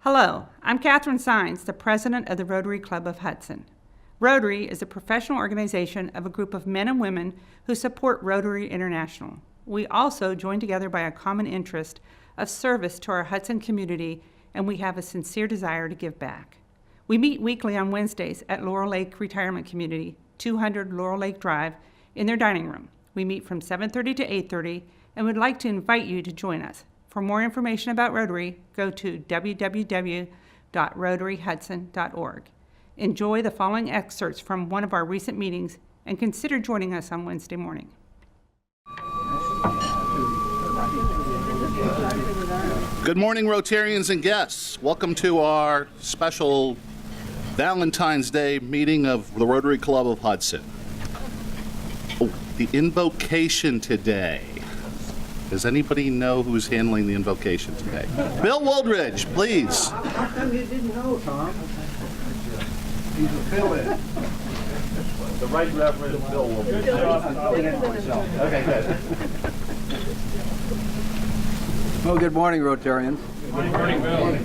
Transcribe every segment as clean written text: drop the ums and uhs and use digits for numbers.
Hello, I'm Catherine Sines, the president of the Rotary Club of Hudson. Rotary is a professional organization of a group of men and women who support Rotary International. We also join together by a common interest of service to our Hudson community, and we have a sincere desire to give back. We meet weekly on Wednesdays at Laurel Lake Retirement Community, 200 Laurel Lake Drive, in their dining room. We meet from 7:30 to 8:30 and would like to invite you to join us. For more information about Rotary, go to www.rotaryhudson.org. Enjoy the following excerpts from one of our recent meetings and consider joining us on Wednesday morning. Good morning, Rotarians and guests. Welcome to our special Valentine's Day meeting of the Rotary Club of Hudson. The invocation today. Does anybody know who's handling the invocation today? Bill Woldridge, please. How come you didn't know, Tom? He's a fill-in. The Right Reverend Bill Woldridge. Okay, good. Well, good morning, Rotarians. Good morning, Bill.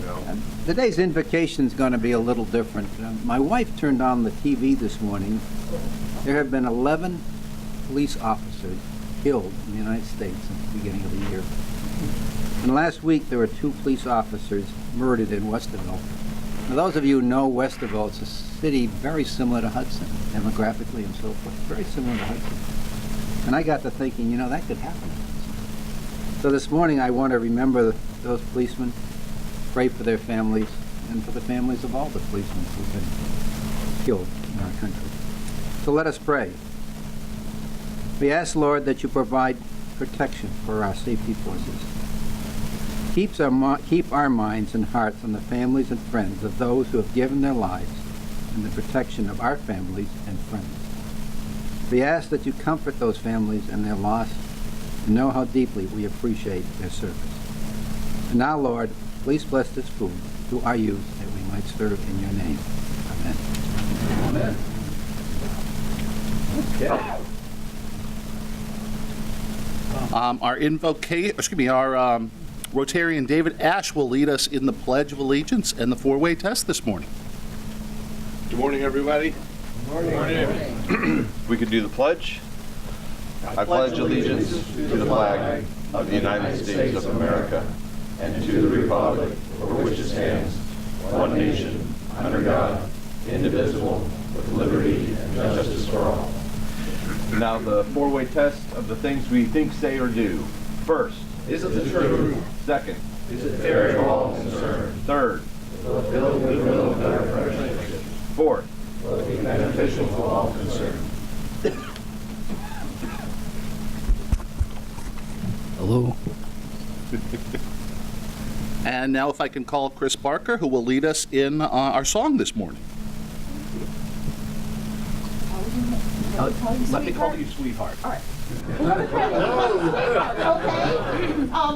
Today's invocation is going to be a little different. My wife turned on the TV this morning. There have been 11 police officers killed in the United States since the beginning of the year. And last week there were 2 police officers murdered in Westerville. Now, those of you who know Westerville, it's a city very similar to Hudson, demographically and so forth, very similar to Hudson. And I got to thinking, you know, that could happen. So this morning I want to remember those policemen, pray for their families, and for the families of all the policemen who've been killed in our country. So let us pray. We ask, Lord, that you provide protection for our safety forces. Keep our minds and hearts on the families and friends of those who have given their lives in the protection of our families and friends. We ask that you comfort those families and their loss and know how deeply we appreciate their service. And now, Lord, please bless this food to our youth that we might serve in your name. Amen. Amen. Okay. Our Rotarian David Ash will lead us in the Pledge of Allegiance and the 4-way test this morning. Good morning, everybody. Good morning. We could do the pledge. I pledge allegiance to the flag of the United States of America and to the republic for which it stands, one nation, under God, indivisible, with liberty and justice for all. Now the 4-way test of the things we think, say, or do. First, is it the truth? Second, is it fair to all concerned? Third, fulfill the will of our president. Fourth, will it be beneficial to all concerned? Hello. And now if I can call Chris Barker, who will lead us in our song this morning. Let me call you sweetheart. All right. Okay.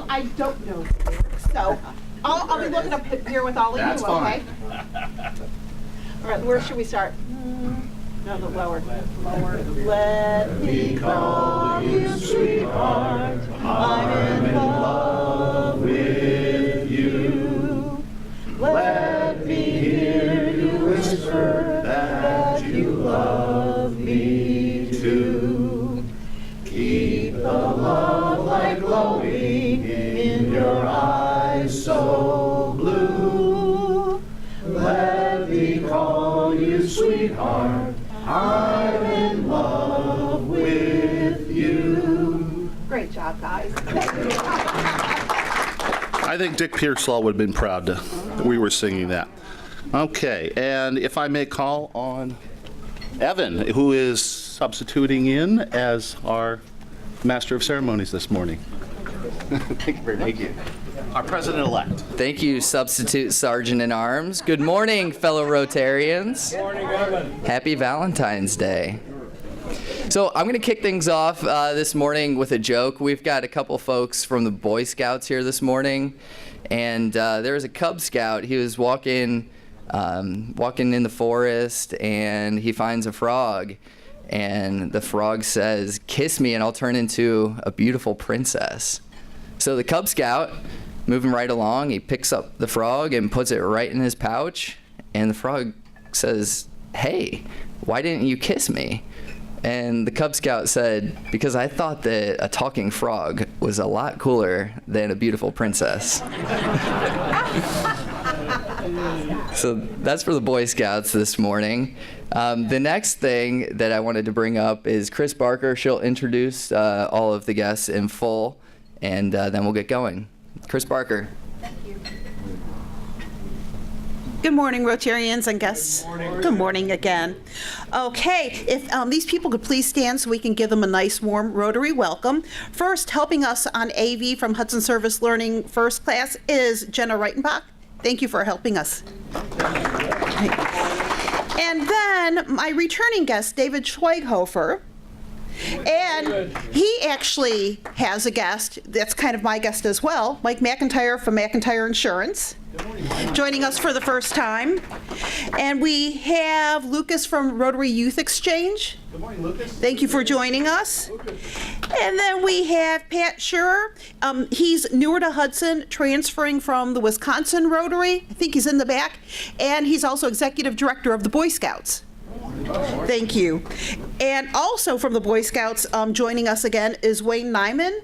I don't know the lyrics, so I'll be looking up here with all of That's you, fine. okay? All right, where should we start? No, the lower. Let me call you sweetheart. I'm in love with you. Let me hear you whisper that you love me too. Keep the love light glowing in your eyes so blue. Let me call you sweetheart. I'm in love with you. Great job, guys. Thank you. I think Dick Pearsall would have been proud that we were singing that. Okay, and if I may call on Evan, who is substituting in as our Master of Ceremonies this morning. Thank you very much. Thank you. Our President-elect. Thank you, Substitute Sergeant in Arms. Good morning, fellow Rotarians. Good morning, Evan. Happy Valentine's Day. So I'm going to kick things off this morning with a joke. We've got a couple folks from the Boy Scouts here this morning, and there was a Cub Scout. He was walking in the forest, and he finds a frog, and the frog says, "Kiss me and I'll turn into a beautiful princess." So the Cub Scout moving right along, he picks up the frog and puts it right in his pouch, and the frog says, "Hey, why didn't you kiss me?" And the Cub Scout said, "Because I thought that a talking frog was a lot cooler than a beautiful princess." So that's for the Boy Scouts this morning. The next thing that I wanted to bring up is Chris Barker. She'll introduce all of the guests in full, and then we'll get going. Chris Barker. Good morning, Rotarians and guests. Good morning again. Okay, if these people could please stand so we can give them a nice warm Rotary welcome. First, helping us on AV from Hudson Service Learning First Class is Jenna Reitenbach. Thank you for helping us. And then my returning guest, David Schweighofer. And he actually has a guest that's kind of my guest as well, Mike McIntyre from McIntyre Insurance, joining us for the first time. And we have Lucas from Rotary Youth Exchange. Good morning, Lucas. Thank you for joining us. And then we have Pat Scherer. He's newer to Hudson, transferring from the Wisconsin Rotary. I think he's in the back. And he's also executive director of the Boy Scouts. Thank you. And also from the Boy Scouts, joining us again is Wayne Nyman,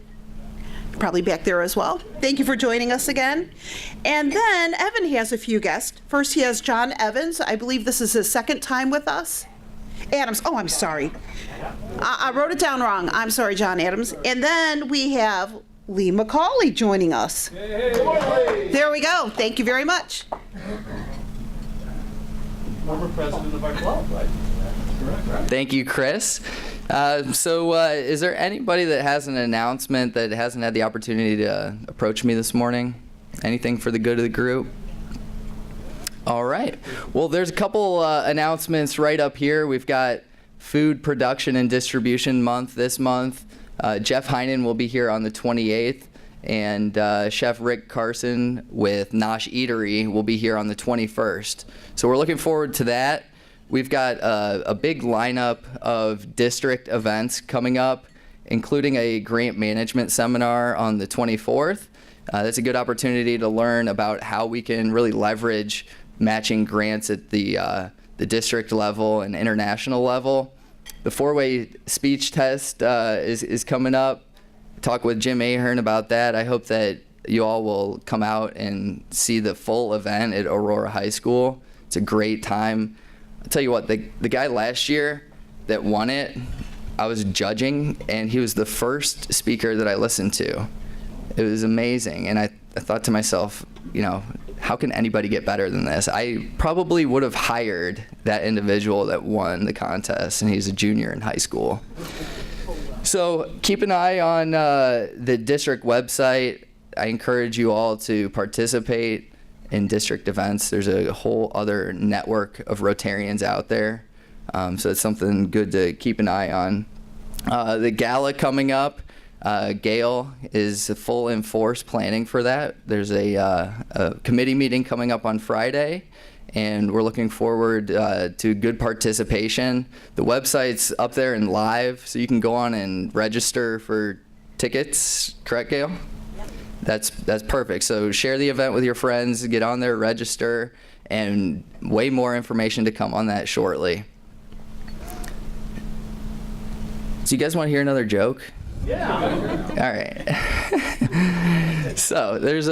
probably back there as well. Thank you for joining us again. And then Evan has a few guests. First, he has John Evans. I believe this is his second time with us. Adams. Oh, I'm sorry. I wrote it down wrong. I'm sorry, John Adams. And then we have Lee McCauley joining us. There we go. Thank you very much. Former president of our club, right? Correct. Thank you, Chris. So is there anybody that has an announcement that hasn't had the opportunity to approach me this morning? Anything for the good of the group? All right. Well, there's a couple announcements right up here. We've got Food Production and Distribution Month this month. Jeff Heinen will be here on the 28th, and Chef Rick Carson with Nosh Eatery will be here on the 21st. So we're looking forward to that. We've got a big lineup of district events coming up, including a grant management seminar on the 24th. That's a good opportunity to learn about how we can really leverage matching grants at the district level and international level. The four-way speech test is coming up. Talk with Jim Ahern about that. I hope that you all will come out and see the full event at Aurora High School. It's a great time. I'll tell you what, the guy last year that won it, I was judging, and he was the first speaker that I listened to. It was amazing, and I thought to myself, you know, how can anybody get better than this? I probably would have hired that individual that won the contest, and he's a junior in high school. So keep an eye on the district website. I encourage you all to participate in district events. There's a whole other network of Rotarians out there, so it's something good to keep an eye on. The gala coming up, Gail is full in force planning for that. There's a committee meeting coming up on Friday, and we're looking forward to good participation. The website's up there and live, so you can go on and register for tickets. Correct, Gail? That's perfect. So share the event with your friends, get on there, register, and way more information to come on that shortly. So you guys want to hear another joke? Yeah. All right. So there's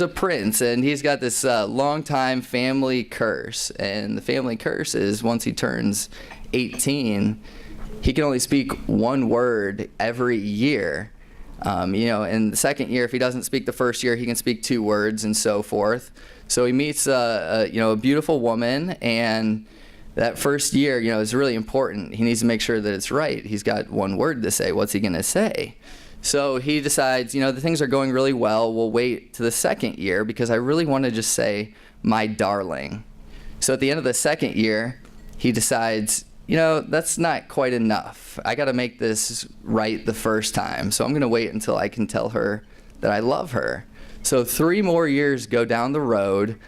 a prince, and he's got this long-time family curse, and the family curse is once he turns 18, he can only speak one word every year. In the second year, if he doesn't speak the first year, he can speak 2 words and so forth. So he meets a beautiful woman, and that first year, is really important. He needs to make sure that it's right. He's got 1 word to say. What's he going to say? So he decides, the things are going really well. We'll wait to the second year because I really want to just say, my darling. So at the end of the second year, he decides, that's not quite enough. I got to make this right the first time. So I'm going to wait until I can tell her that I love her. So 3 more years go down the road,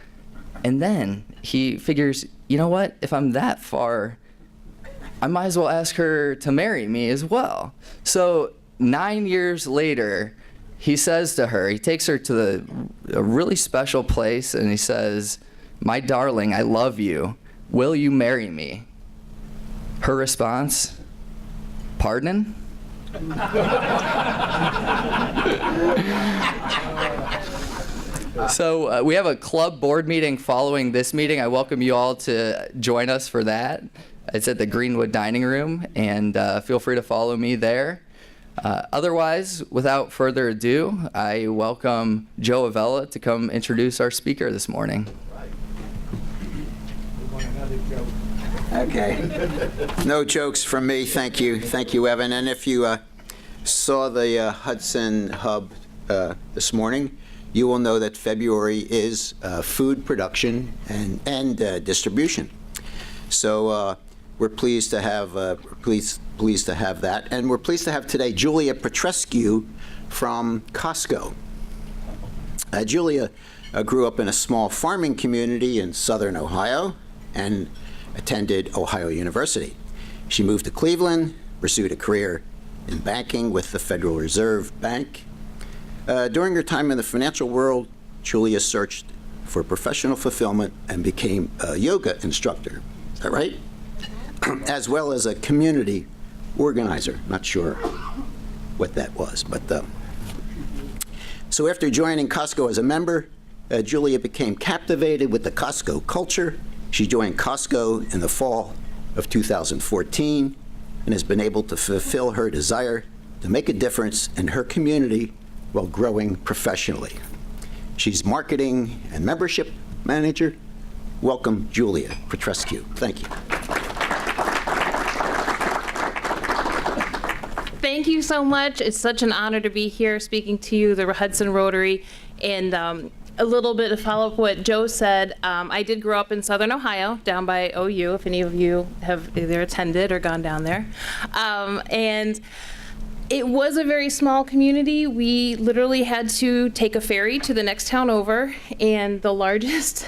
and then he figures, you know what? If I'm that far, I might as well ask her to marry me as well. So 9 years later, he says to her, he takes her to a really special place, and he says, "My darling, I love you. Will you marry me?" Her response, "Pardon?" So we have a club board meeting following this meeting. I welcome you all to join us for that. It's at the Greenwood Dining Room, and feel free to follow me there. Otherwise, without further ado, I welcome Joe Avella to come introduce our speaker this morning. Okay. No jokes from me. Thank you. Thank you, Evan. And if you saw the Hudson Hub this morning, you will know that February is food production and distribution. So we're pleased to have pleased to have that, and we're pleased to have today Julia Petrescu from Costco. Julia grew up in a small farming community in southern Ohio and attended Ohio University. She moved to Cleveland, pursued a career in banking with the Federal Reserve Bank. During her time in the financial world, Julia searched for professional fulfillment and became a yoga instructor. Is that right? As well as a community organizer. Not sure what that was, but so after joining Costco as a member, Julia became captivated with the Costco culture. She joined Costco in the fall of 2014 and has been able to fulfill her desire to make a difference in her community while growing professionally. She's marketing and membership manager. Welcome, Julia Petrescu. Thank you. Thank you so much. It's such an honor to be here speaking to you, the Hudson Rotary, and a little bit to follow up what Joe said. I did grow up in Southern Ohio, down by OU, if any of you have either attended or gone down there. And it was a very small community. We literally had to take a ferry to the next town over, and the largest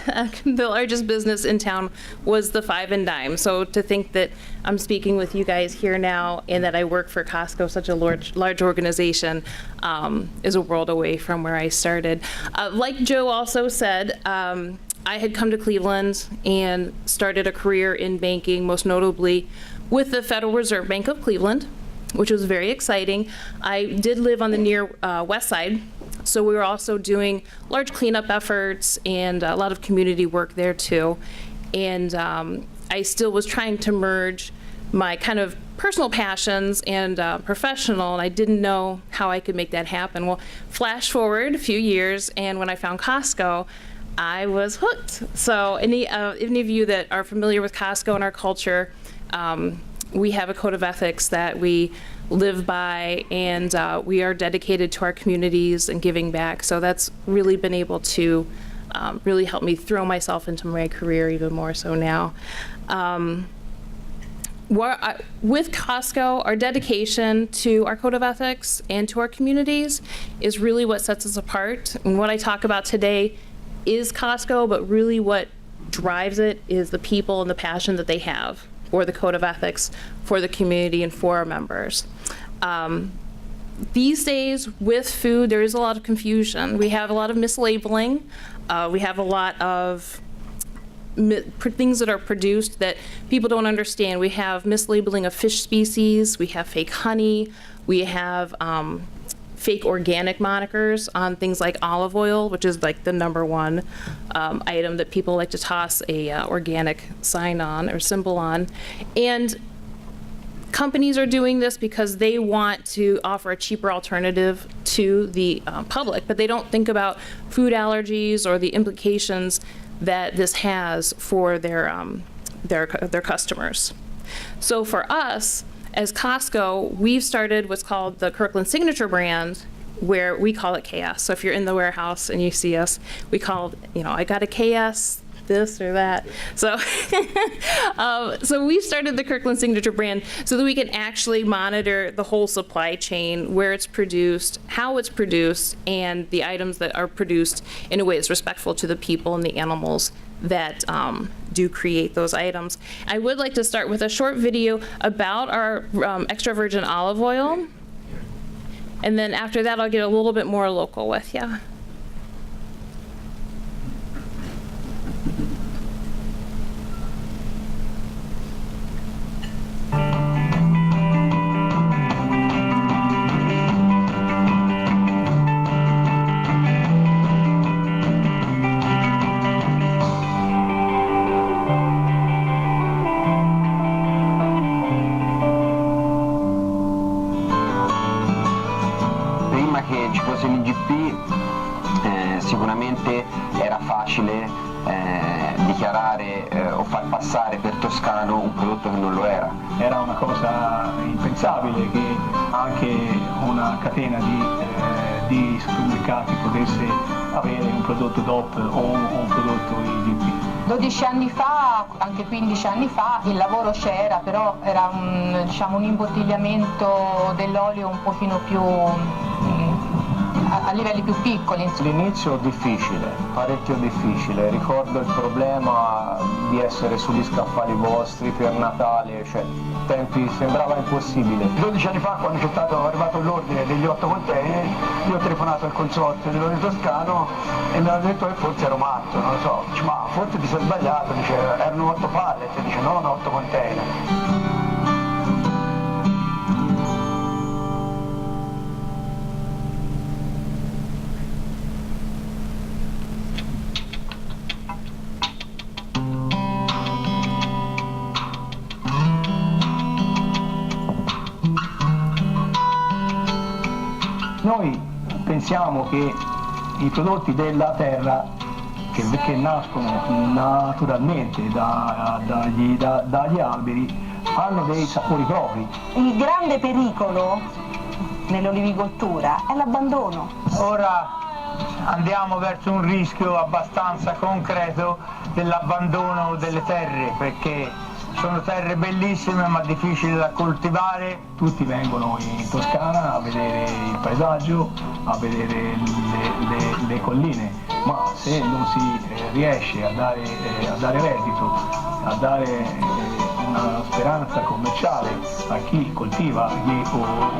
business in town was the Five and Dime. So to think that I'm speaking with you guys here now and that I work for Costco, such a large organization, is a world away from where I started. Like Joe also said, I had come to Cleveland and started a career in banking, most notably with the Federal Reserve Bank of Cleveland, which was very exciting. I did live on the near west side, so we were also doing large cleanup efforts and a lot of community work there too. And I still was trying to merge my kind of personal passions and professional, and I didn't know how I could make that happen. Well, flash forward a few years, and when I found Costco, I was hooked. So any of you that are familiar with Costco and our culture, we have a code of ethics that we live by, and we are dedicated to our communities and giving back. So that's really been able to really help me throw myself into my career even more so now. With Costco, our dedication to our code of ethics and to our communities is really what sets us apart. And what I talk about today is Costco, but really what drives it is the people and the passion that they have for the code of ethics, for the community, and for our members. These days, with food, there is a lot of confusion. We have a lot of mislabeling. We have a lot of things that are produced that people don't understand. We have mislabeling of fish species. We have fake honey. We have fake organic monikers on things like olive oil, which is like the #1 item that people like to toss a organic sign on or symbol on. And companies are doing this because they want to offer a cheaper alternative to the public, but they don't think about food allergies or the implications that this has for their customers. So for us, as Costco, we've started what's called the Kirkland Signature brand, where we call it KS. So if you're in the warehouse and you see us, we call, I got a KS, this or that. So, so we started the Kirkland Signature brand so that we can actually monitor the whole supply chain, where it's produced, how it's produced, and the items that are produced in a way that's respectful to the people and the animals that do create those items. I would like to start with a short video about our extra virgin olive oil. And then after that, I'll get a little bit more local with you. Prima che ci fosse l'IGP sicuramente era facile dichiarare o far passare per toscano un prodotto che non lo era. Era una cosa impensabile che anche una catena di supermercati potesse avere un prodotto DOP o un prodotto IGP. 12 anni fa, anche 15 anni fa, il lavoro c'era, però era un imbottigliamento dell'olio un pochino più a livelli più piccoli. L'inizio difficile, parecchio difficile, ricordo il problema di essere sugli scaffali vostri per Natale, cioè tempi sembrava impossibile. 12 anni fa, quando c'è arrivato l'ordine degli 8 container, io ho telefonato al consorzio dell'olio toscano e mi hanno detto che forse ero matto, non lo so, dice, ma forse ti sei sbagliato, dice, erano 8 pallet, dice no, 8 container. Noi pensiamo che i prodotti della terra che nascono naturalmente dagli alberi hanno dei sapori propri. Il grande pericolo nell'olivicoltura è l'abbandono. Ora andiamo verso un rischio abbastanza concreto dell'abbandono delle terre, perché sono terre bellissime ma difficili da coltivare. Tutti vengono in Toscana a vedere il paesaggio, a vedere le colline, ma se non si riesce a dare reddito, a dare una speranza commerciale a chi coltiva gli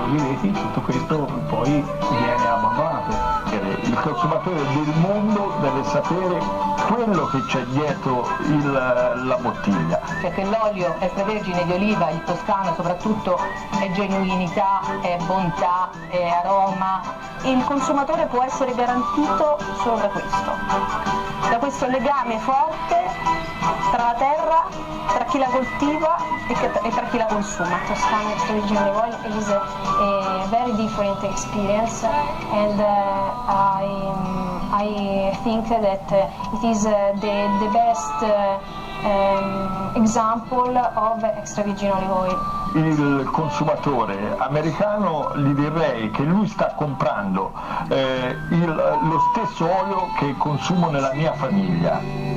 oliveti, tutto questo poi viene abbandonato. Il consumatore del mondo deve sapere quello che c'è dietro la bottiglia. Perché l'olio extravergine di oliva, il toscano soprattutto, è genuinità, è bontà, è aroma. Il consumatore può essere garantito solo da questo legame forte tra la terra, tra chi la coltiva e tra chi la consuma. Toscano extravergine oil is a very different experience, and I think that it is the best example of extra virgin olive oil. Il consumatore americano gli direi che lui sta comprando lo stesso olio che consumo nella mia famiglia.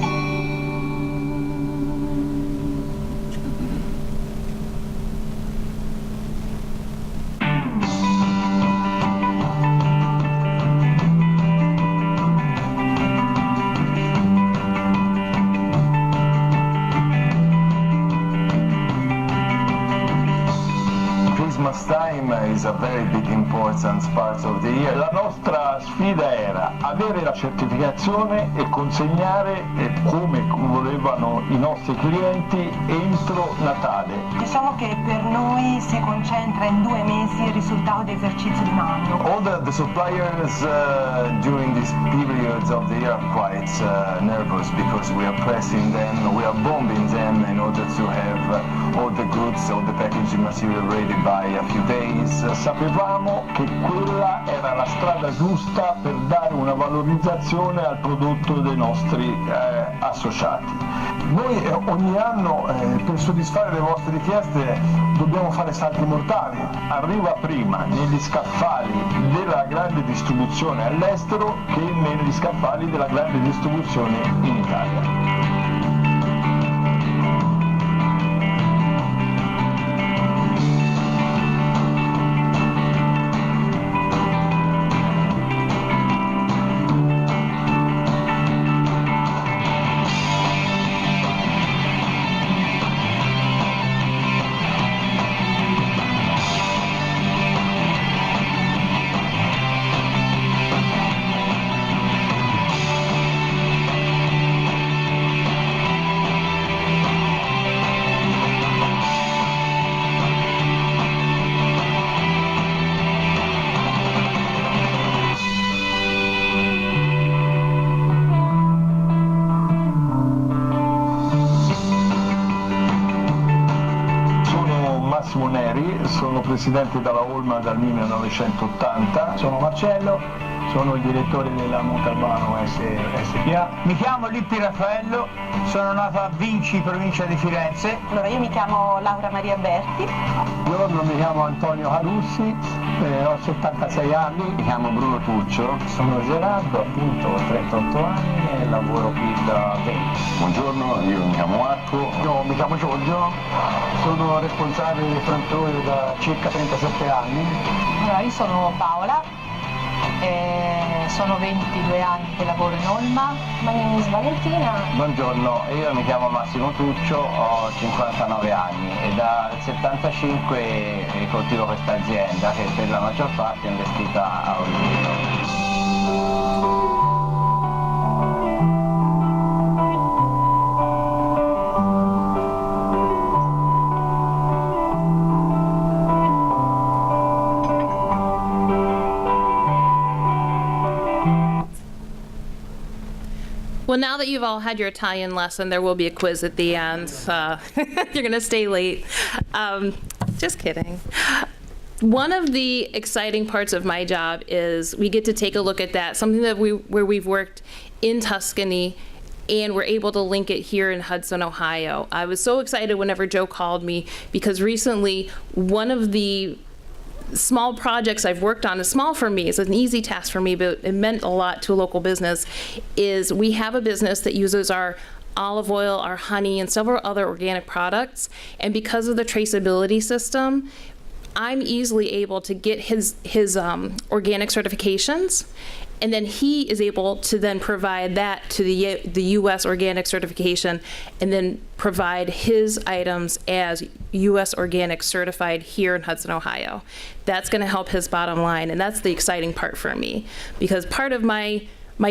Christmas time is a very big importance part of the year. La nostra sfida era avere la certificazione e consegnare come volevano i nostri clienti entro Natale. Diciamo che per noi si concentra in 2 mesi il risultato di esercizio di un anno. All the suppliers during this period of the year are quite nervous because we are pressing them, we are bombing them in order to have all the goods, all the packaging material ready by a few days. Sapevamo che quella era la strada giusta per dare una valorizzazione al prodotto dei nostri associati. Noi ogni anno per soddisfare le vostre richieste dobbiamo fare salti mortali. Arriva prima negli scaffali della grande distribuzione all'estero che negli scaffali della grande distribuzione in Italia. Massimo Neri, sono presidente della Olma dal 1980. Sono Marcello, sono il direttore della Montalbano SPA. Mi chiamo Lippi Raffaello, sono nato a Vinci, provincia di Firenze. Allora, io mi chiamo Laura Maria Berti. Buongiorno, mi chiamo Antonio Carussi, ho 76 anni. Mi chiamo Bruno Tuccio. Sono Gerardo, appunto, ho 38 anni e lavoro qui da 20. Buongiorno, io mi chiamo Marco. Io mi chiamo Giorgio, sono responsabile dei frantori da circa 37 anni. Allora, io sono Paola, sono 22 anni che lavoro in Olma. My name is Valentina. Buongiorno, io mi chiamo Massimo Tuccio, ho 59 anni e dal 75 coltivo questa azienda che per la maggior parte è investita a olivo. Well, now that you've all had your Italian lesson, there will be a quiz at the end. You're going to stay late. Just kidding. One of the exciting parts of my job is we get to take a look at that, something that where we've worked in Tuscany, and we're able to link it here in Hudson, Ohio. I was so excited whenever Joe called me because recently one of the small projects I've worked on, is small for me, it's an easy task for me, but it meant a lot to a local business, is we have a business that uses our olive oil, our honey, and several other organic products, and because of the traceability system, I'm easily able to get his organic certifications, and then he is able to then provide that to the U.S. organic certification, and then provide his items as U.S. organic certified here in Hudson, Ohio. That's going to help his bottom line, and that's the exciting part for me, because part of my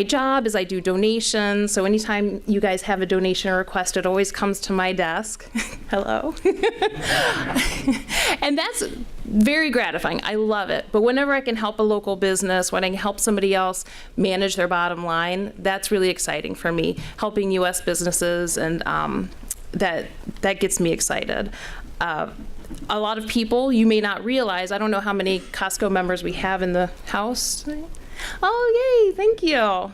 job is I do donations, so anytime you guys have a donation request, it always comes to my desk. Hello. And that's very gratifying. I love it. But whenever I can help a local business, when I can help somebody else manage their bottom line, that's really exciting for me, helping U.S. businesses, and that gets me excited. A lot of people, you may not realize, I don't know how many Costco members we have in the house. Oh, yay, thank you.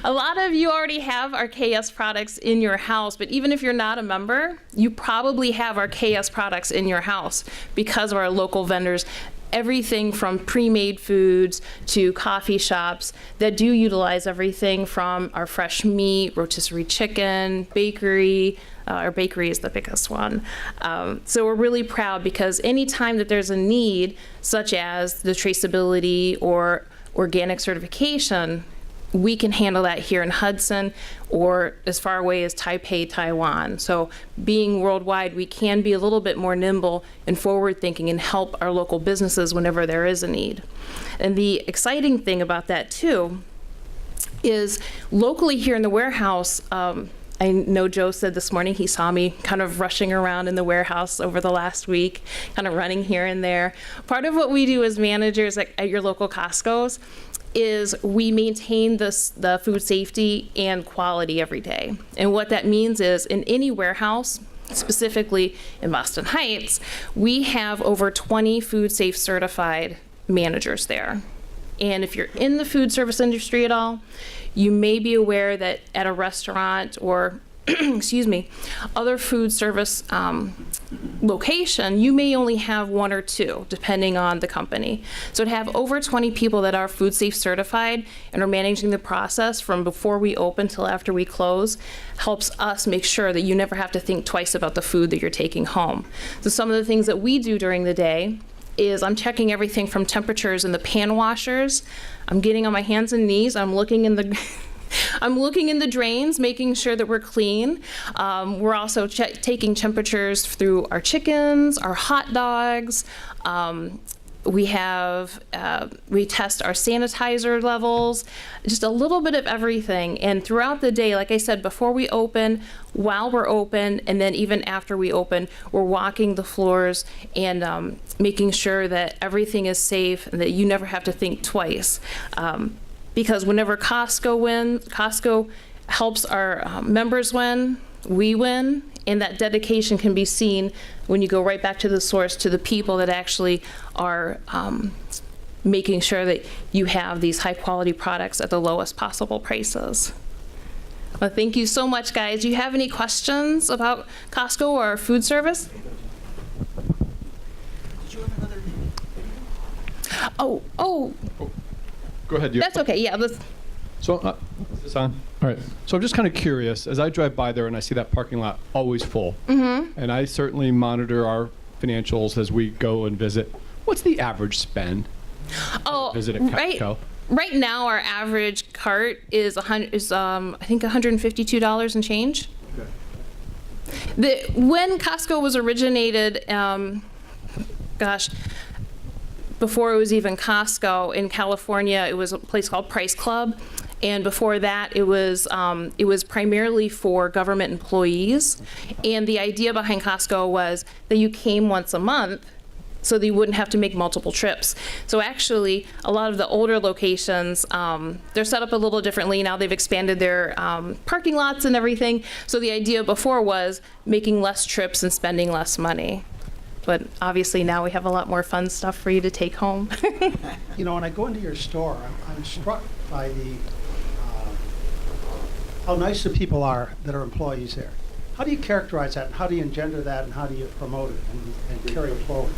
A lot of you already have our KS products in your house, but even if you're not a member, you probably have our KS products in your house because of our local vendors. Everything from pre-made foods to coffee shops that do utilize everything from our fresh meat, rotisserie chicken, bakery. Our bakery is the biggest one. So we're really proud because anytime that there's a need, such as the traceability or organic certification, we can handle that here in Hudson or as far away as Taipei, Taiwan. So being worldwide, we can be a little bit more nimble and forward thinking and help our local businesses whenever there is a need. And the exciting thing about that too is locally here in the warehouse, I know Joe said this morning he saw me kind of rushing around in the warehouse over the last week, kind of running here and there. Part of what we do as managers at your local Costco's is we maintain the food safety and quality every day. And what that means is in any warehouse, specifically in Boston Heights, we have over 20 food safe certified managers there. And if you're in the food service industry at all, you may be aware that at a restaurant or excuse me, other food service location, you may only have one or two, depending on the company. So to have over 20 people that are food safe certified and are managing the process from before we open till after we close helps us make sure that you never have to think twice about the food that you're taking home. So some of the things that we do during the day is I'm checking everything from temperatures in the pan washers. I'm getting on my hands and knees. I'm looking in the I'm looking in the drains, making sure that we're clean. We're also taking temperatures through our chickens, our hot dogs. We test our sanitizer levels, just a little bit of everything. And throughout the day, like I said, before we open, while we're open, and then even after we open, we're walking the floors and making sure that everything is safe and that you never have to think twice. Because whenever Costco helps our members win, we win, And that dedication can be seen when you go right back to the source, to the people that actually are making sure that you have these high quality products at the lowest possible prices. Well, thank you so much, guys. Do you have any questions about Costco or food service? Oh, Go ahead. that's okay. Yeah, So, is this on? All right. So I'm just kind of curious, as I drive by there and I see that parking lot always full, and I certainly monitor our financials as we go and visit. What's the average spend? Visit at Costco? Right now, our average cart is I think $152 and change. Okay. When Costco was originated, before it was even Costco in California, it was a place called Price Club, and before that, it was primarily for government employees. And the idea behind Costco was that you came once a month, so that you wouldn't have to make multiple trips. So actually, a lot of the older locations, they're set up a little differently. Now they've expanded their parking lots and everything. So the idea before was making less trips and spending less money. But obviously now we have a lot more fun stuff for you to take home. You know, when I go into your store, I'm struck by how nice the people are that are employees there. How do you characterize that, and how do you engender that, and how do you promote it and carry it forward?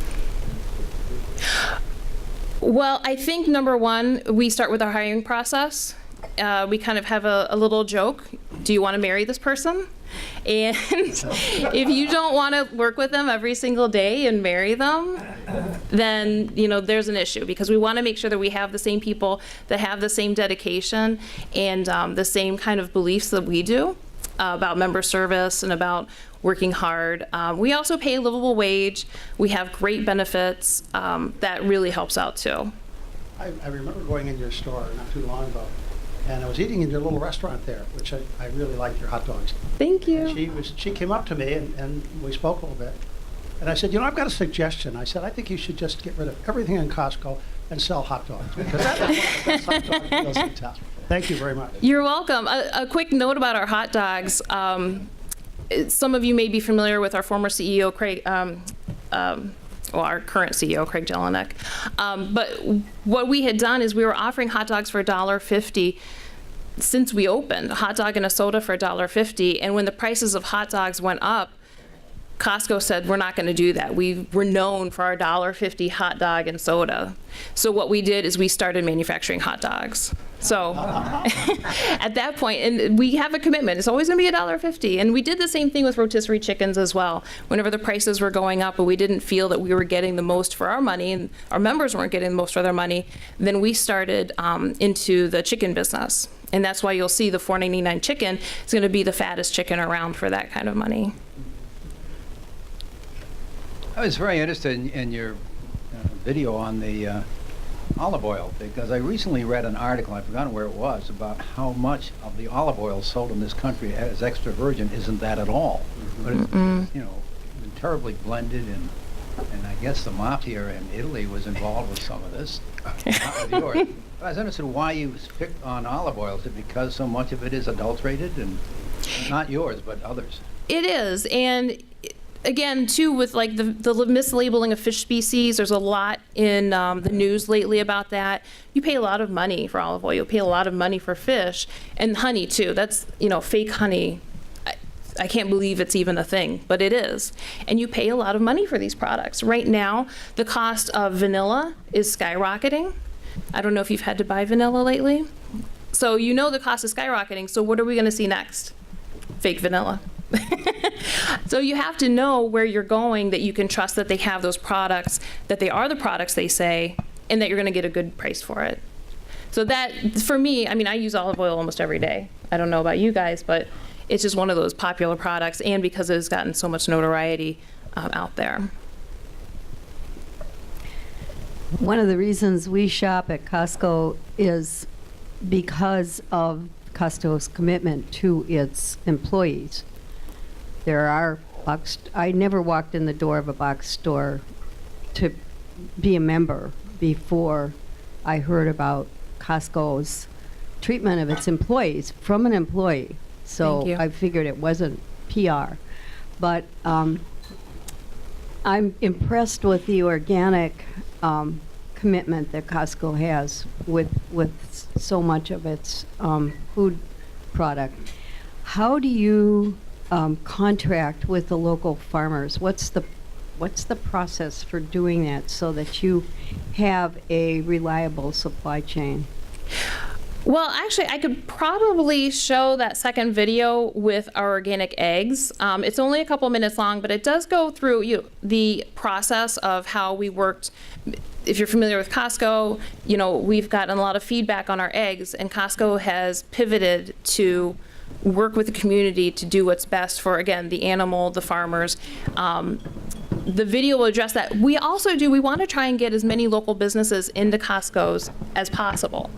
Well, I think number one, we start with our hiring process. We kind of have a little joke. Do you want to marry this person? And if you don't want to work with them every single day and marry them, then, you know, there's an issue, because we want to make sure that we have the same people that have the same dedication and the same kind of beliefs that we do about member service and about working hard. We also pay a livable wage. We have great benefits. That really helps out too. I remember going in your store not too long ago, and I was eating in your little restaurant there, which I really liked your hot dogs. Thank you. And she came up to me and we spoke a little bit. And I said, you know, I've got a suggestion. I said, I think you should just get rid of everything in Costco and sell hot dogs, because that's one of the best hot dogs meals in town. Thank you very much. You're welcome. A quick note about our hot dogs. Some of you may be familiar with our former CEO, Craig, our current CEO, Craig Jelinek. But what we had done is we were offering hot dogs for $1.50 since we opened, a hot dog and a soda for $1.50. And when the prices of hot dogs went up, Costco said, we're not going to do that. We were known for our $1.50 hot dog and soda. So what we did is we started manufacturing hot dogs. So at that point, and we have a commitment, it's always going to be $1.50. And we did the same thing with rotisserie chickens as well. Whenever the prices were going up, but we didn't feel that we were getting the most for our money, and our members weren't getting the most for their money, then we started into the chicken business. And that's why you'll see the $4.99 chicken is going to be the fattest chicken around for that kind of money. I was very interested in your video on the olive oil, because I recently read an article, I've forgotten where it was, about how much of the olive oil sold in this country as extra virgin isn't that at all. But it's, you know, been terribly blended, and I guess the mafia in Italy was involved with some of this. Not with yours. But I was interested in why you picked on olive oil. Is it because so much of it is adulterated, and not yours, but others? It is, and again, too, with like the mislabeling of fish species, there's a lot in the news lately about that. You pay a lot of money for olive oil. You pay a lot of money for fish and honey too. That's, you know, fake honey. I can't believe it's even a thing, but it is. And you pay a lot of money for these products. Right now, the cost of vanilla is skyrocketing. I don't know if you've had to buy vanilla lately. So you know the cost is skyrocketing. So what are we going to see next? Fake vanilla. So you have to know where you're going, that you can trust that they have those products, that they are the products they say, and that you're going to get a good price for it. So that, for me, I mean, I use olive oil almost every day. I don't know about you guys, but it's just one of those popular products, and because it has gotten so much notoriety out there. One of the reasons we shop at Costco is because of Costco's commitment to its employees. There are I never walked in the door of a box store to be a member before I heard about Costco's treatment of its employees from an employee. So I figured it wasn't PR. but I'm impressed with the organic commitment that Costco has with so much of its food product. How do you contract with the local farmers? What's the process for doing that so that you have a reliable supply chain? Well, actually, I could probably show that second video with our organic eggs. It's only a couple minutes long, but it does go through the process of how we worked. If you're familiar with Costco, we've gotten a lot of feedback on our eggs, and Costco has pivoted to work with the community to do what's best for, again, the animal, the farmers. The video will address that. We want to try and get as many local businesses into Costco's as possible.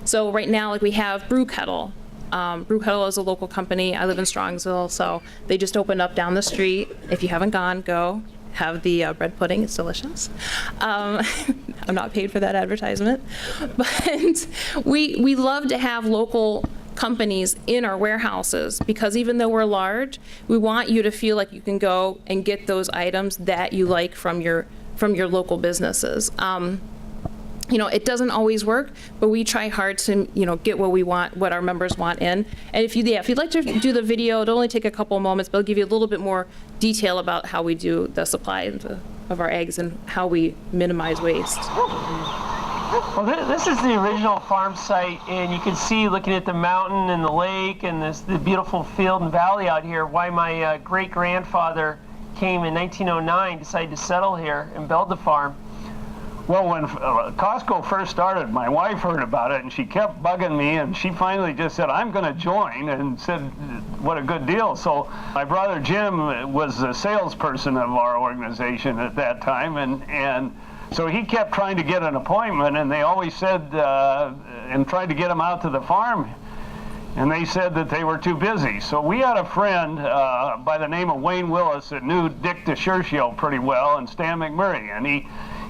So right now, we have Brew Kettle. Brew Kettle is a local company. I live in Strongsville, so they just opened up down the street. If you haven't gone, go have the bread pudding. It's delicious. I'm not paid for that advertisement. But we love to have local companies in our warehouses, because even though we're large, we want you to feel like you can go and get those items that you like from your local businesses. It doesn't always work, but we try hard to get what we want, what our members want in. And if you'd like to do the video, it'll only take a couple of moments, but it'll give you a little bit more detail about how we do the supply of our eggs and how we minimize waste. Well, this is the original farm site, and you can see, looking at the mountain and the lake and the beautiful field and valley out here, why my great-grandfather came in 1909, decided to settle here and build the farm. Well, when Costco first started, my wife heard about it, and she kept bugging me, and she finally just said, I'm going to join, and said, what a good deal. So my brother Jim was the salesperson of our organization at that time, and so he kept trying to get an appointment, and they always said, and tried to get him out to the farm, and they said that they were too busy. So we had a friend by the name of Wayne Willis that knew Dick DeSchercio pretty well, and Stan McMurray, and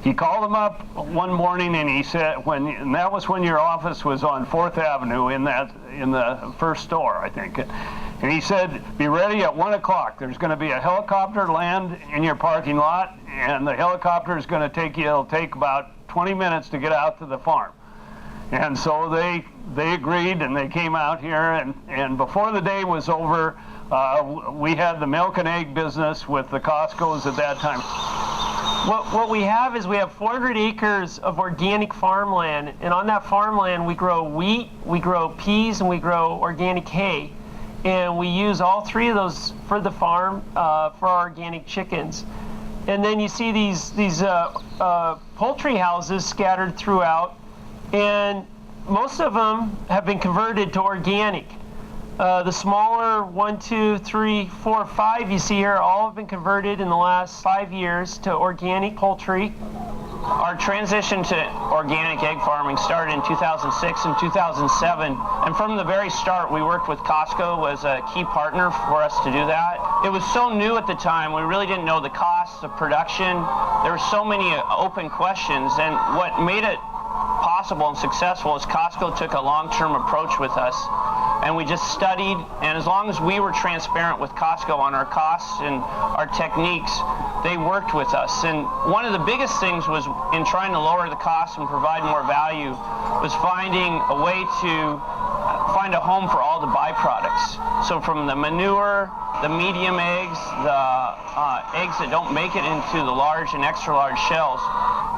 he called him up one morning, and he said, and that was when your office was on 4th Avenue in the first store, I think. And he said, be ready at 1 o'clock. There's going to be a helicopter land in your parking lot, and the helicopter is going to it'll take about 20 minutes to get out to the farm. And so they agreed, and they came out here, and before the day was over, we had the milk and egg business with the Costco's at that time. What we have is we have 400 acres of organic farmland, and on that farmland we grow wheat, we grow peas, and we grow organic hay. And we use all three of those for the farm for our organic chickens. And then you see these poultry houses scattered throughout, and most of them have been converted to organic. The smaller 1, 2, 3, 4, 5 you see here all have been converted in the last 5 years to organic poultry. Our transition to organic egg farming started in 2006 and 2007, and from the very start we worked with Costco as a key partner for us to do that. It was so new at the time, we really didn't know the costs of production. There were so many open questions, and what made it possible and successful is Costco took a long-term approach with us, and we just studied, and as long as we were transparent with Costco on our costs and our techniques, they worked with us. And one of the biggest things was in trying to lower the costs and provide more value was finding a way to find a home for all the byproducts. So from the manure, the medium eggs, the eggs that don't make it into the large and extra large shells.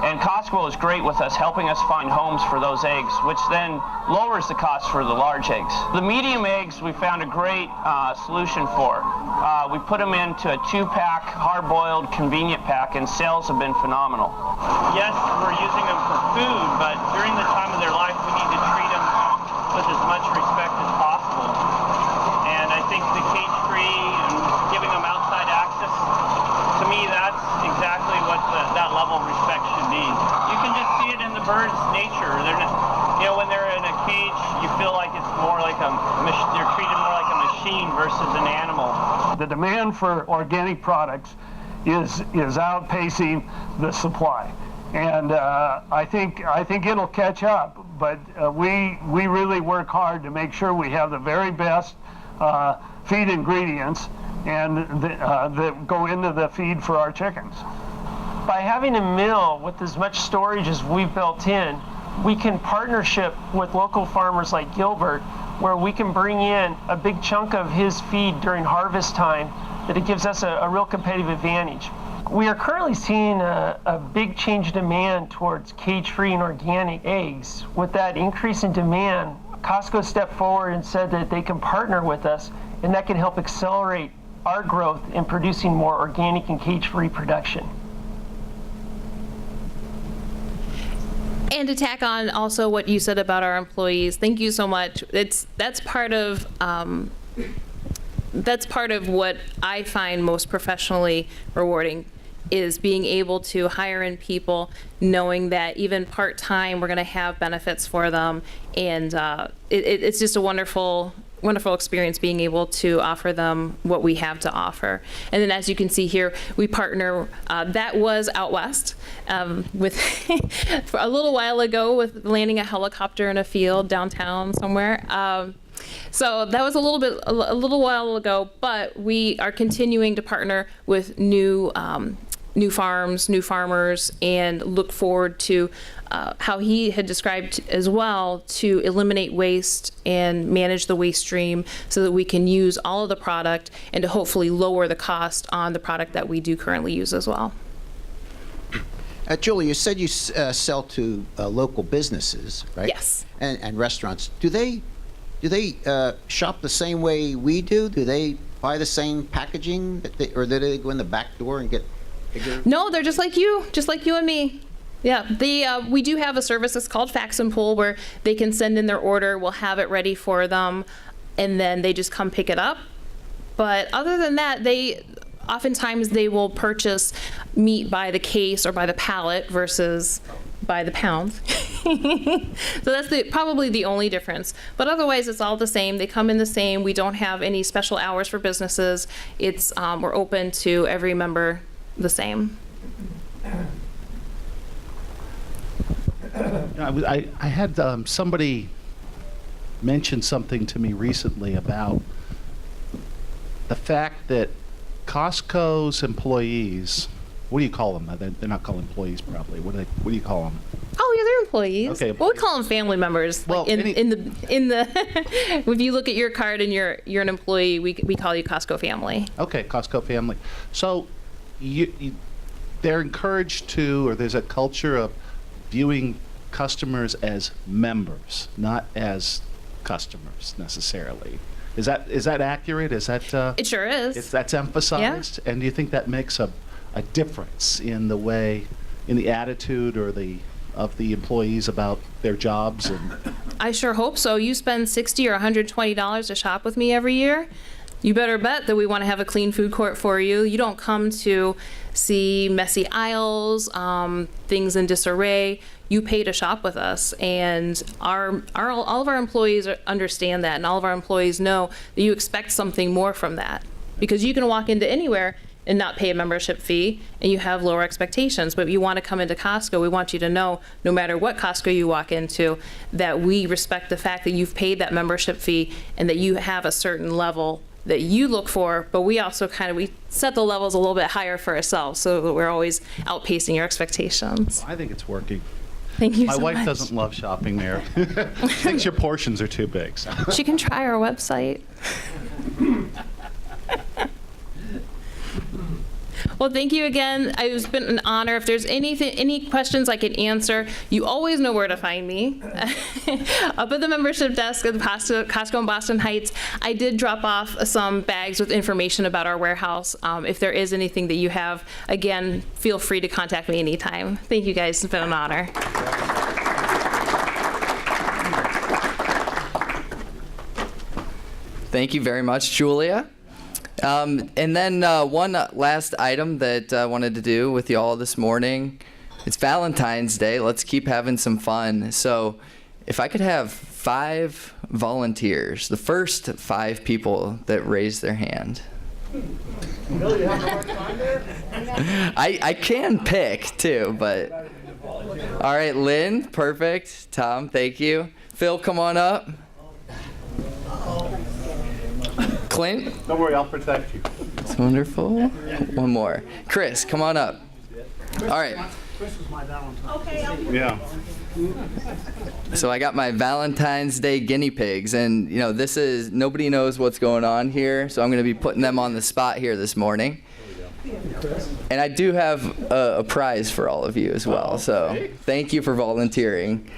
And Costco is great with us, helping us find homes for those eggs, which then lowers the cost for the large eggs. The medium eggs we found a great solution for. We put them into a 2-pack, hard-boiled, convenient pack, and sales have been phenomenal. Yes, we're using them for food, but during the time of their life, we need to treat them with as much respect as possible. And I think the cage-free and giving them outside access, to me, that's exactly what that level of respect should be. You can just see it in the birds' nature. They're not, when they're in a cage, you feel like it's more like they're treated more like a machine versus an animal. The demand for organic products is outpacing the supply, and I think it'll catch up. But we really work hard to make sure we have the very best feed ingredients and that go into the feed for our chickens. By having a mill with as much storage as we've built in, we can partnership with local farmers like Gilbert, where we can bring in a big chunk of his feed during harvest time, that it gives us a real competitive advantage. We are currently seeing a big change in demand towards cage-free and organic eggs. With that increase in demand, Costco stepped forward and said that they can partner with us, and that can help accelerate our growth in producing more organic and cage-free production. And to tack on also what you said about our employees, thank you so much. That's part of what I find most professionally rewarding, is being able to hire in people, knowing that even part-time we're going to have benefits for them, and it's just a wonderful experience being able to offer them what we have to offer. And then as you can see here, we partner, that was out west, with for a little while ago, with landing a helicopter in a field downtown somewhere. So that was a little while ago, but we are continuing to partner with new farms, new farmers, and look forward to how he had described as well, to eliminate waste and manage the waste stream so that we can use all of the product and to hopefully lower the cost on the product that we do currently use as well. Julie, you said you sell to local businesses, right? Yes. And restaurants. Do they shop the same way we do? Do they buy the same packaging, or do they go in the back door and get bigger? No, they're just like you and me. Yeah, we do have a service that's called Fax and Pull, where they can send in their order, we'll have it ready for them, and then they just come pick it up. But other than that, oftentimes they will purchase meat by the case or by the pallet versus by the pound. So that's probably the only difference. But otherwise, it's all the same. They come in the same. We don't have any special hours for businesses. It's we're open to every member the same. I had somebody mention something to me recently about the fact that Costco's employees, what do you call them? They're not called employees, probably. What do you call them? Oh, yeah, they're employees. Okay. Well, we call them family members. Well, like in the if you look at your card and you're an employee, we call you Costco family. Okay, Costco family. So they're encouraged to, or there's a culture of viewing customers as members, not as customers necessarily. Is that accurate? Is that it sure is. That's emphasized? Yeah. And do you think that makes a difference in the way, in the attitude of the employees about their jobs? And I sure hope so. You spend $60 or $120 to shop with me every year. You better bet that we want to have a clean food court for you. You don't come to see messy aisles, things in disarray. You pay to shop with us, and all of our employees understand that, and all of our employees know that you expect something more from that, because you can walk into anywhere and not pay a membership fee, and you have lower expectations. But if you want to come into Costco, we want you to know, no matter what Costco you walk into, that we respect the fact that you've paid that membership fee and that you have a certain level that you look for, but we also we set the levels a little bit higher for ourselves, so that we're always outpacing your expectations. I think it's working. Thank you My so wife much. doesn't love shopping there. She thinks your portions are too big. So. She can try our website. Well, thank you again. It's been an honor. If there's any questions I can answer, you always know where to find me. Up at the membership desk at the Costco in Boston Heights. I did drop off some bags with information about our warehouse. If there is anything that you have, again, feel free to contact me anytime. Thank you guys. It's been an honor. Thank you very much, Julia. And then one last item that I wanted to do with you all this morning. It's Valentine's Day. Let's keep having some fun. So if I could have 5 volunteers, the first 5 people that raise their hand. Really, you have a hard time there? I can pick too, but. All right, Lynn, perfect. Tom, thank you. Phil, come on up. Clint? Don't worry, I'll protect you. That's wonderful. One more. Chris, come on up. All right. Chris is my Valentine. Okay. Yeah. So I got my Valentine's Day guinea pigs, and you know, this is, nobody knows what's going on here, so I'm going to be putting them on the spot here this morning. And I do have a prize for all of you as well, so thank you for volunteering.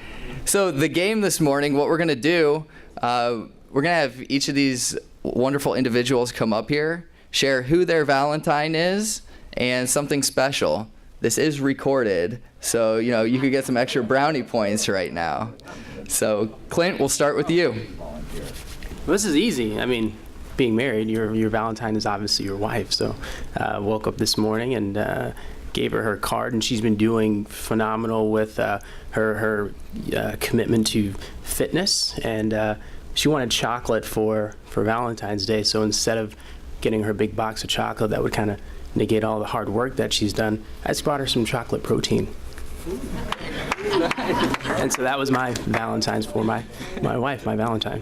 So the game this morning, what we're going to do, we're going to have each of these wonderful individuals come up here, share who their Valentine is, and something special. This is recorded, so you know, you could get some extra brownie points right now. So Clint, we'll start with you. Well, this is easy. I mean, being married, your Valentine is obviously your wife. So woke up this morning and gave her card, and she's been doing phenomenal with her commitment to fitness, and she wanted chocolate for Valentine's Day. So instead of getting her a big box of chocolate that would kind of negate all the hard work that she's done, I just brought her some chocolate protein. And so that was my Valentine's for my wife, my Valentine.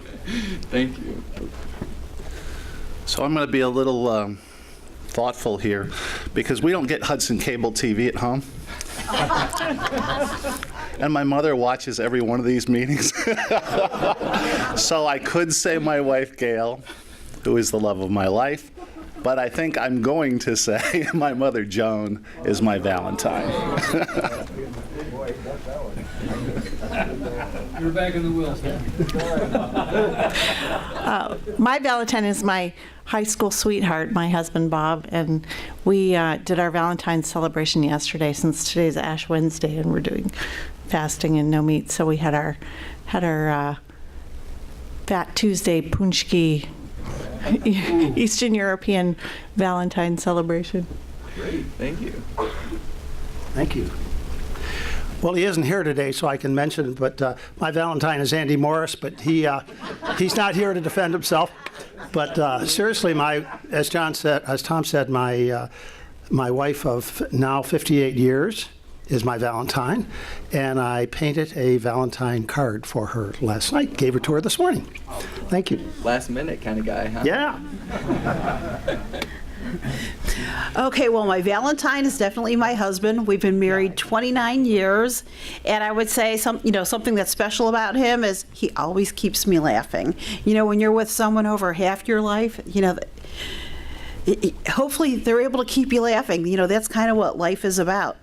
Thank you. So I'm going to be a little thoughtful here because we don't get Hudson cable TV at home. And my mother watches every one of these meetings. So I could say my wife, Gail, who is the love of my life, but I think I'm going to say my mother, Joan, is my Valentine. You're back in the wheels. My Valentine is my high school sweetheart, my husband Bob, and we did our Valentine's celebration yesterday since today's Ash Wednesday and we're doing fasting and no meat. So we had our Fat Tuesday Punchki Eastern European Valentine celebration. Great, thank you. Thank you. Well, he isn't here today, so I can mention it, but my Valentine is Andy Morris, but he's not here to defend himself. But seriously, as Tom said, my wife of now 58 years is my Valentine, and I painted a Valentine card for her last night. Gave it to her this morning. Thank you. Last minute kind of guy, huh? Yeah. Okay, well, my Valentine is definitely my husband. We've been married 29 years, and I would say something that's special about him is he always keeps me laughing. You know, when you're with someone over half your life, you know, hopefully they're able to keep you laughing. You know, that's kind of what life is about.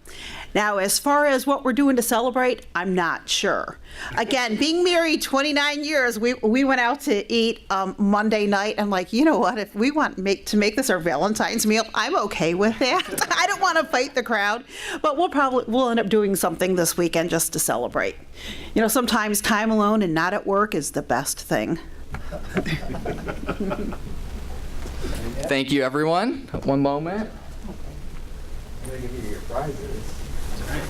Now, as far as what we're doing to celebrate, I'm not sure. Again, being married 29 years, we went out to eat Monday night. I'm like, you know what? If we want to make this our Valentine's meal, I'm okay with that. I don't want to fight the crowd, but we'll end up doing something this weekend just to celebrate. You know, sometimes time alone and not at work is the best thing. Thank you, everyone. One moment. I'm going to give you your prizes. That's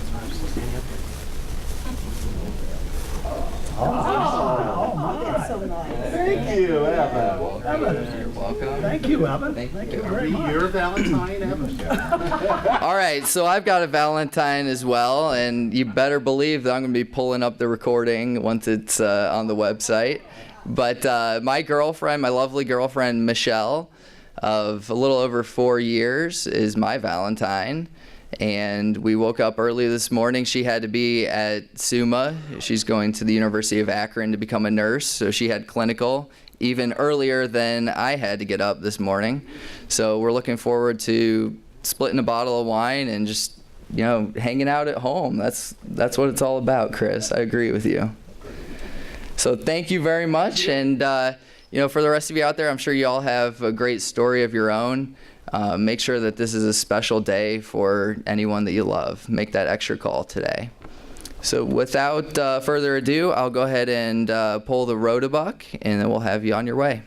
so nice. Thank you, Evan. You're welcome. Thank you, Evan. Thank you very much. Your Valentine, Evan. All right, so I've got a Valentine as well, and you better believe that I'm going to be pulling up the recording once it's on the website. But my girlfriend, my lovely girlfriend, Michelle, of a little over 4 years, is my Valentine. And we woke up early this morning. She had to be at SUMA. She's going to the University of Akron to become a nurse, so she had clinical even earlier than I had to get up this morning. So we're looking forward to splitting a bottle of wine and just, you know, hanging out at home. That's what it's all about, Chris. I agree with you. So thank you very much. And, you know, for the rest of you out there, I'm sure you all have a great story of your own. Make sure that this is a special day for anyone that you love. Make that extra call today. So without further ado, I'll go ahead and pull the Rotabuck, and then we'll have you on your way.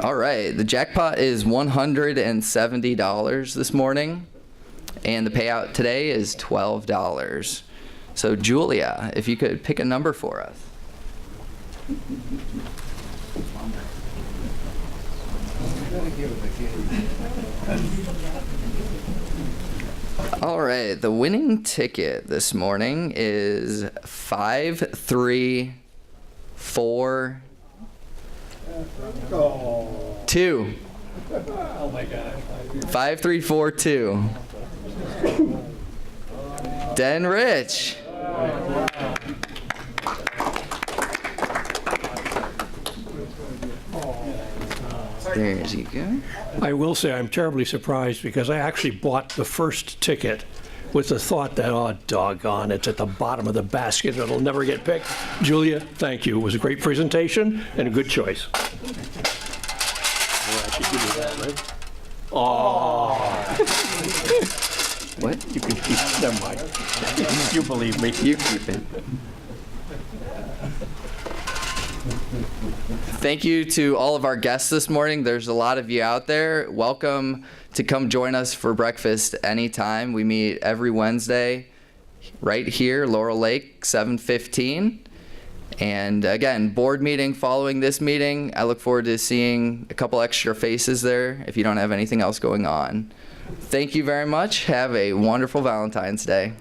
All right, the jackpot is $170 this morning, and the payout today is $12. So Julia, if you could pick a number for us. All right, the winning ticket this morning is 5342. Oh my gosh. 5342. Den Rich. There you go. I will say I'm terribly surprised because I actually bought the first ticket with the thought that, oh, doggone, it's at the bottom of the basket. It'll never get picked. Julia, thank you. It was a great presentation and a good choice. Oh. What? You can keep it. Never mind. You believe me. You keep it. Thank you to all of our guests this morning. There's a lot of you out there. Welcome to come join us for breakfast anytime. We meet every Wednesday right here, Laurel Lake, 7:15. And again, board meeting following this meeting. I look forward to seeing a couple extra faces there if you don't have anything else going on. Thank you very much. Have a wonderful Valentine's Day.